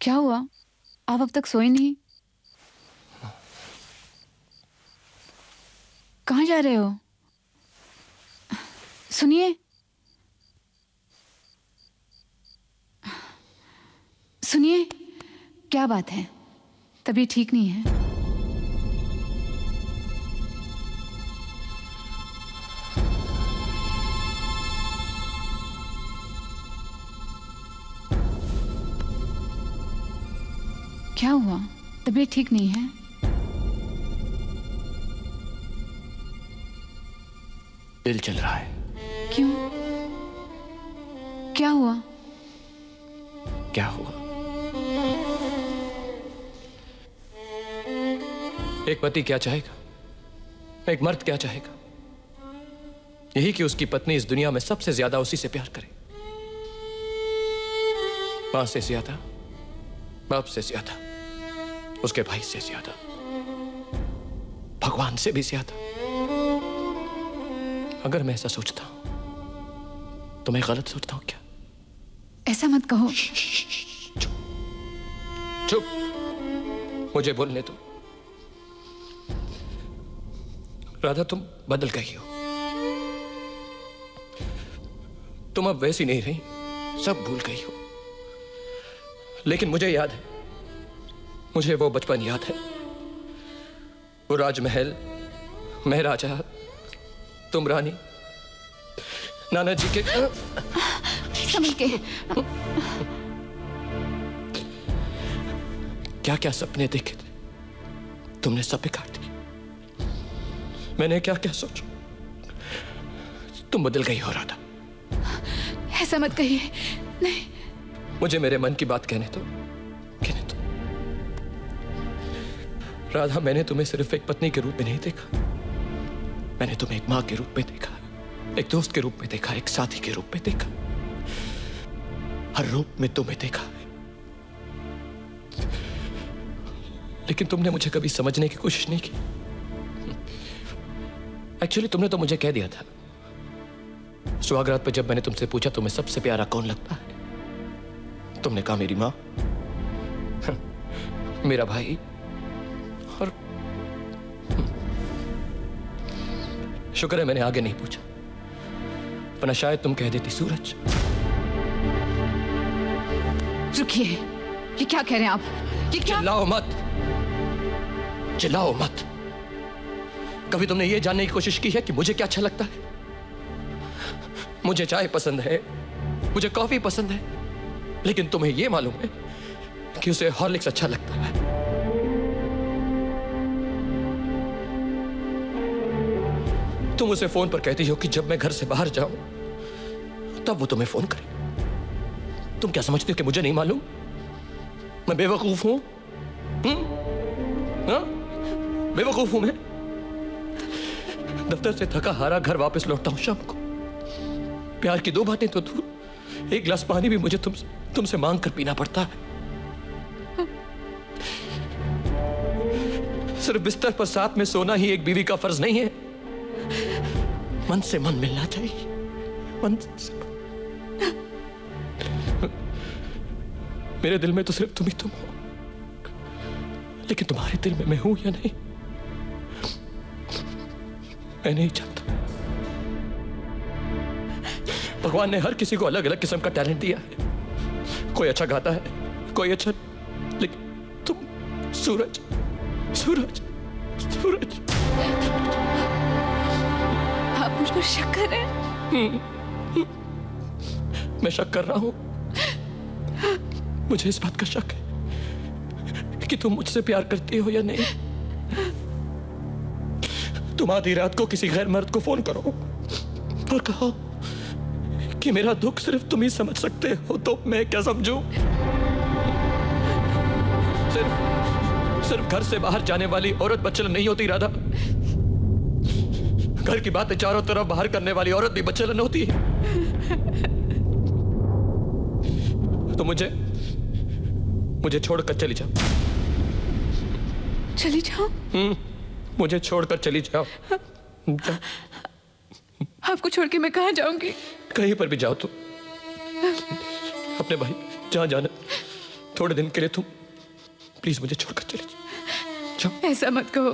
क्या हुआ? आप अब तक सोए नहीं? कहाँ जा रहे हो? सुनिए, सुनिए, क्या बात है? तबीयत ठीक नहीं है? क्या हुआ? तबीयत ठीक नहीं है? दिल चल रहा है। क्यों? क्या हुआ? क्या हुआ? एक पति क्या चाहेगा? एक मर्द क्या चाहेगा? यही कि उसकी पत्नी इस दुनिया में सबसे ज्यादा उसी से प्यार करे। मां से ज्यादा, बाप से ज्यादा, उसके भाई से ज्यादा, भगवान से भी ज्यादा। अगर मैं ऐसा सोचता हूं तो मैं गलत सोचता हूं क्या? ऐसा मत कहो। चुप, मुझे बोलने दो। राधा, तुम बदल गई हो। तुम अब वैसी नहीं रही, सब भूल गई हो। लेकिन मुझे याद है, मुझे वो बचपन याद है, वो राजमहल, महाराजा, तुम रानी, नाना जी के संभल के। क्या क्या सपने देखे थे तुमने, सब बिगाड़ दिए। मैंने क्या क्या सोचा। तुम बदल गई हो राधा। ऐसा मत कहिए। नहीं, मुझे मेरे मन की बात कहने दो, कहने दो। राधा, मैंने तुम्हें सिर्फ एक पत्नी के रूप में नहीं देखा, मैंने तुम्हें एक मां के रूप में देखा, एक दोस्त के रूप में देखा, एक साथी के रूप में देखा। हर रूप में तुम्हें देखा है। लेकिन तुमने मुझे कभी समझने की कोशिश नहीं की। एक्चुअली तुमने तो मुझे कह दिया था सुहागरात पे, जब मैंने तुमसे पूछा तुम्हें सबसे प्यारा कौन लगता है, तुमने कहा मेरी मां, मेरा भाई, और शुक्र है मैंने आगे नहीं पूछा, वरना शायद तुम कह देती सूरज। रुकिए, ये क्या कह रहे हैं आप? ये क्या? चिल्लाओ मत, चिल्लाओ मत। कभी तुमने ये जानने की कोशिश की है कि मुझे क्या अच्छा लगता है? मुझे चाय पसंद है, मुझे कॉफी पसंद है, लेकिन तुम्हें यह मालूम है कि उसे हॉर्लिक्स अच्छा लगता है। तुम उसे फोन पर कहती हो कि जब मैं घर से बाहर जाऊं तब वो तुम्हें फोन करे। तुम क्या समझती हो कि मुझे नहीं मालूम? मैं बेवकूफ हूं? बेवकूफ हूं मैं? दफ्तर से थका हारा घर वापस लौटता हूं शाम को। प्यार की दो बातें तो दूर, एक गिलास पानी भी मुझे तुमसे मांग कर पीना पड़ता है। सिर्फ बिस्तर पर साथ में सोना ही एक बीवी का फर्ज नहीं है। मन से मन मिलना चाहिए, मन से मन। मेरे दिल में तो सिर्फ तुम ही तुम हो, लेकिन तुम्हारे दिल में मैं हूं या नहीं, मैं नहीं जानता। भगवान ने हर किसी को अलग अलग किस्म का टैलेंट दिया है। कोई अच्छा गाता है, कोई अच्छा, लेकिन तुम सूरज, सूरज, सूरज। आप मुझ पर शक कर रहे हैं? मैं शक कर रहा हूं। मुझे इस बात का शक है कि तुम मुझसे प्यार करती हो या नहीं। तुम आधी रात को किसी गैर मर्द को फोन करो और कहो कि मेरा दुख सिर्फ तुम ही समझ सकते हो, तो मैं क्या समझूं? सिर्फ घर से बाहर जाने वाली औरत बच्चन नहीं होती राधा। घर की बातें चारों तरफ बाहर करने वाली औरत भी बच्चन होती है। तो मुझे छोड़कर चली जाओ। चली जाओ? मुझे छोड़कर चली जाओ। आपको छोड़ के मैं कहाँ जाऊंगी? कहीं पर भी जाओ तुम, अपने भाई जहां जाना, थोड़े दिन के लिए तुम प्लीज मुझे छोड़कर चले जाओ। ऐसा मत कहो,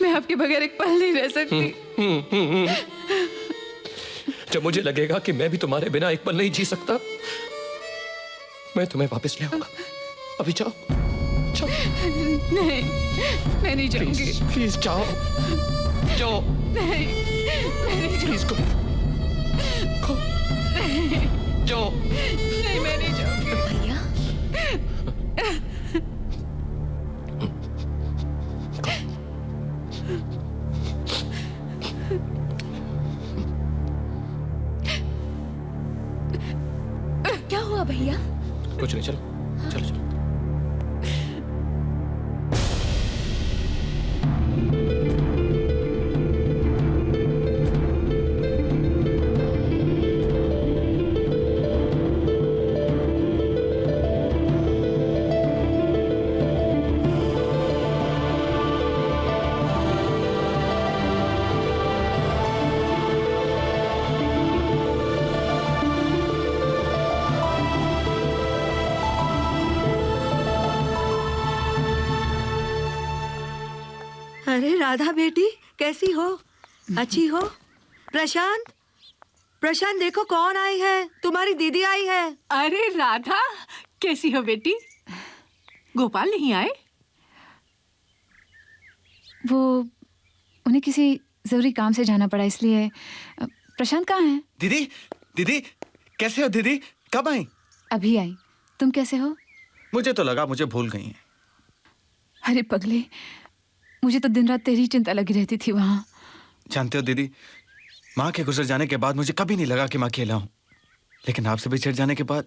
मैं आपके बगैर एक पल नहीं रह सकती। जब मुझे लगेगा कि मैं भी तुम्हारे बिना एक पल नहीं जी सकता, मैं तुम्हें वापस ले आऊंगा। अभी जाओ जाओ। नहीं, मैं नहीं जाऊंगी। प्लीज प्लीज जाओ जाओ। नहीं, मैं नहीं प्लीज गो जाओ। नहीं, मैं नहीं जाऊंगी। भैया क्या हुआ भैया? कुछ नहीं, चलो चलो चलो। अरे राधा बेटी, कैसी हो? अच्छी हो? प्रशांत, प्रशांत देखो कौन आई है, तुम्हारी दीदी आई है। अरे राधा, कैसी हो बेटी? गोपाल नहीं आए? वो उन्हें किसी जरूरी काम से जाना पड़ा, इसलिए। प्रशांत कहाँ है? दीदी, दीदी कैसे हो दीदी? कब आई? अभी आई। तुम कैसे हो? मुझे तो लगा मुझे भूल गई हैं। अरे पगले, मुझे तो दिन रात तेरी चिंता लगी रहती थी वहां। जानते हो दीदी, माँ के गुजर जाने के बाद मुझे कभी नहीं लगा कि मैं अकेला हूँ, लेकिन आपसे बिछड़ जाने के बाद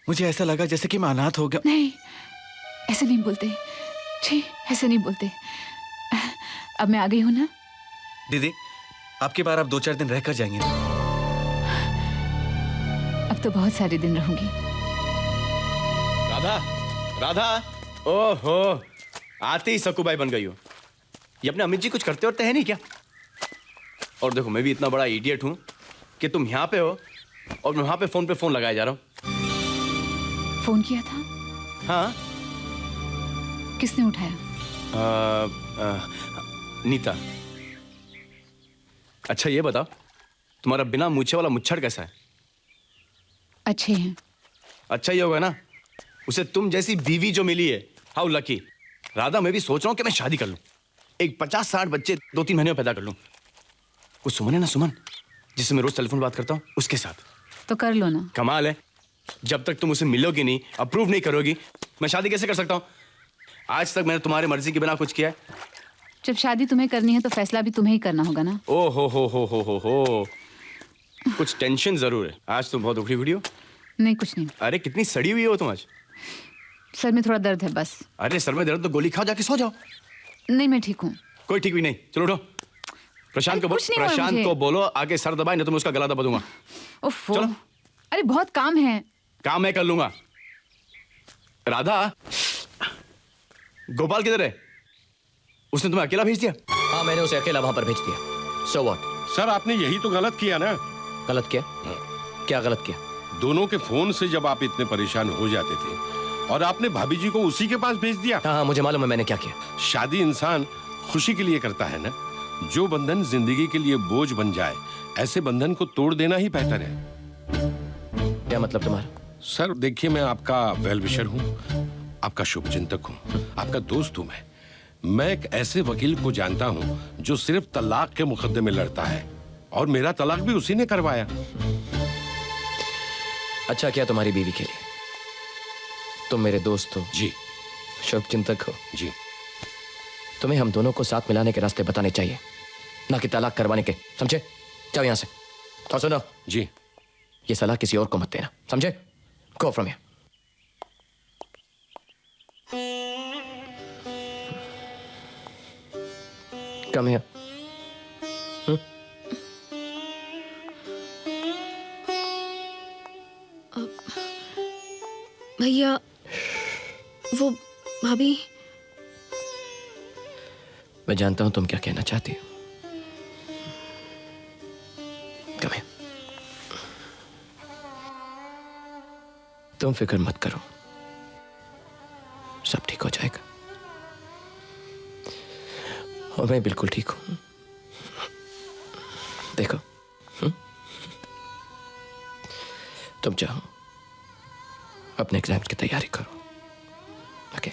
मुझे ऐसा लगा जैसे कि मैं अनाथ हो गया। नहीं, ऐसे नहीं बोलते। छी, ऐसे नहीं बोलते। अब मैं आ गई हूँ ना। दीदी, आपकी बार आप 2-4 दिन रहकर जाएंगे ना? अब तो बहुत सारे दिन रहूंगी। राधा, राधा, ओहो, आते ही सकुबाई बन गई हो। ये अपने अमित जी कुछ करते होते हैं नहीं क्या? और देखो, मैं भी इतना बड़ा इडियट हूं कि तुम यहाँ पे हो और मैं वहां पे फोन लगाया जा रहा हूँ। फोन किया था? हाँ। किसने उठाया? नीता। अच्छा ये बताओ, तुम्हारा बिना मूछे वाला मुच्छड़ कैसा है? अच्छे हैं। अच्छा ही होगा ना, उसे तुम जैसी बीवी जो मिली है। How lucky. राधा, मैं भी सोच रहा हूँ कि मैं शादी कर लूं, एक 50-60 बच्चे 2-3 महीने में पैदा कर लूं। वो सुमन है ना, सुमन जिससे मैं रोज टेलीफोन बात करता हूँ, उसके साथ। तो कर लो ना। कमाल है, जब तक तुम उसे मिलोगी नहीं, अप्रूव नहीं करोगी, मैं शादी कैसे कर सकता हूँ? आज तक मैंने तुम्हारी मर्जी के बिना कुछ किया है? जब शादी तुम्हें करनी है तो फैसला भी तुम्हें ही करना होगा ना। ओ हो। कुछ टेंशन जरूर है, आज तुम बहुत उखड़ी उखड़ी हो। नहीं, कुछ नहीं। अरे कितनी सड़ी हुई हो तुम आज। सर में थोड़ा दर्द है बस। अरे सर में दर्द तो गोली खाओ, जाके सो जाओ। नहीं, मैं ठीक हूँ। कोई ठीक भी नहीं, चलो उठो। प्रशांत को कुछ नहीं हुआ प्रशांत मुझे। को बोलो आगे सर दबाए, नहीं तो मैं उसका गला दबा दूंगा। उफ़, चलो। अरे बहुत काम है। काम मैं कर लूंगा। राधा, गोपाल किधर है? उसने तुम्हें अकेला भेज दिया? हाँ, मैंने उसे अकेला वहां पर भेज दिया। So what? सर, आपने यही तो गलत किया ना। गलत किया? क्या गलत किया? दोनों के फोन से जब आप इतने परेशान हो जाते थे और आपने भाभी जी को उसी के पास भेज दिया। हाँ, मुझे मालूम है मैंने क्या किया। शादी इंसान खुशी के लिए करता है ना। जो बंधन जिंदगी के लिए बोझ बन जाए, ऐसे बंधन को तोड़ देना ही बेहतर है। क्या मतलब तुम्हारा? सर देखिए, मैं आपका वेल विशर हूँ, आपका शुभचिंतक हूँ, आपका दोस्त हूँ। मैं एक ऐसे वकील को जानता हूँ जो सिर्फ तलाक के मुकदमे में लड़ता है, और मेरा तलाक भी उसी ने करवाया। अच्छा किया तुम्हारी बीवी के लिए। तुम मेरे दोस्त हो जी, शुभचिंतक हो जी। तुम्हें हम दोनों को साथ मिलाने के रास्ते बताने चाहिए, ना कि तलाक करवाने के, समझे? जाओ यहां से। और सुनो जी, ये सलाह किसी और को मत देना, समझे? Go from here. Come here. भैया, वो भाभी। मैं जानता हूं तुम क्या कहना चाहती हो। Come here. तुम फिक्र मत करो, सब ठीक हो जाएगा। और मैं बिल्कुल ठीक हूं। देखो, तुम चाहो अपने एग्जाम की तैयारी करो। ओके?